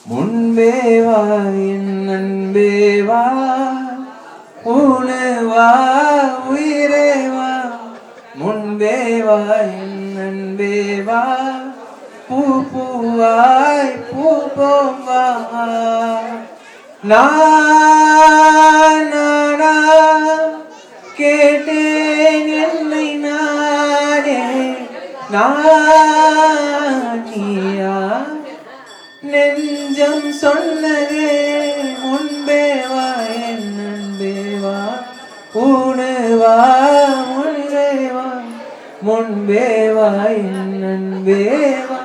முன்பே வா என் அன்பே வா, உணவா உயிரே வா, முன்பே வா என் அன்பே வா, பூ பூவாய் பூ போவா. நானா கேட்டேன் என்னை நானே, நானியா நெஞ்சம் சொன்னதே. முன்பே வா என் அன்பே வா, உணவா முன்பே வா, முன்பே வா என் அன்பே வா,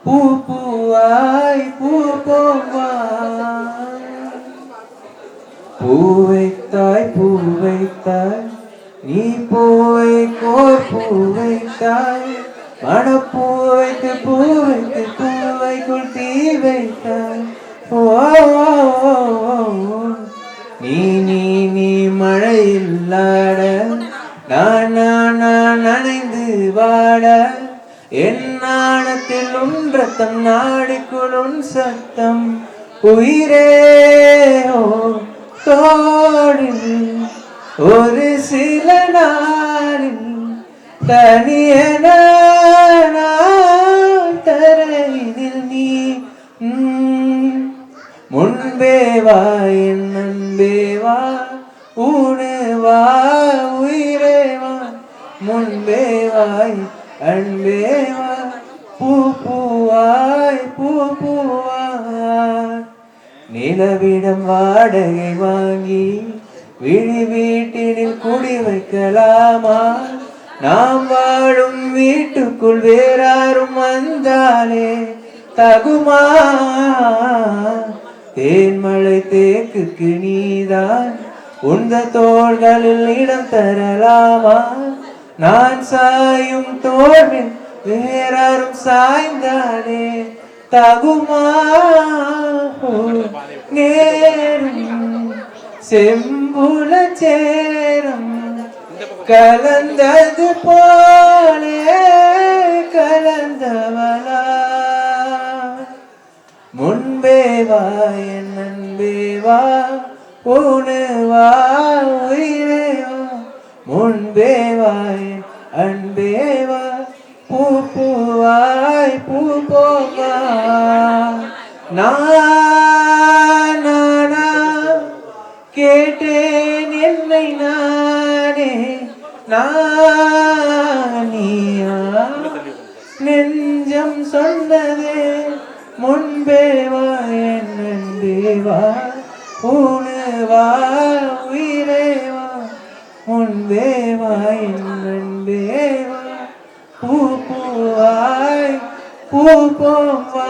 பூ பூவாய் பூ போவா. பூ வைத்தாய் பூ வைத்தாய் நீ பூவை கோர் பூ வைத்தாய், மணப்பூ வைத்து பூ வைத்து பூவைக்குள் தீ வைத்தாய். நீ நீ நீ மழையில்லாட நான் நனைந்து வாட, என் நாணத்தில் உன் ரத்தம் நாடிக்குள் உன் சத்தம். உயிரே ஓ தோடில் ஒரு சில நாளில் தனியன தரையில் நீ. முன்பே வா என் அன்பே வா, உணவா உயிரே வா, முன்பே வாய் அன்பே வா, பூ பூவாய் பூ பூவாய். நிலவிடம் வாடகை வாங்கி விழி வீட்டினில் குடி வைக்கலாமா, நாம் வாழும் வீட்டுக்குள் வேறாரும் வந்தாலே தகுமா. தேன்மழை தேக்குக்கு நீதான் உந்த தோள்களில் இடம் தரலாமா, நான் சாயும் தோழில் வேறாரும் சாய்ந்தாலே தகுமா. நேரும் செம்புல சேரும் கலந்தது போலே கலந்தவளா. முன்பே வா என் அன்பே வா, உணவா உயிரே வா, முன்பே வா என் அன்பே வா, பூ பூவாய் பூ போவா. நானா கேட்டேன் என்னை நானே, நானியா நெஞ்சம் சொன்னதே. முன்பே வா என் அன்பே வா, உணவா உயிரே வா, முன்பே வா என் அன்பே வா, பூ பூவாய் பூ போவா.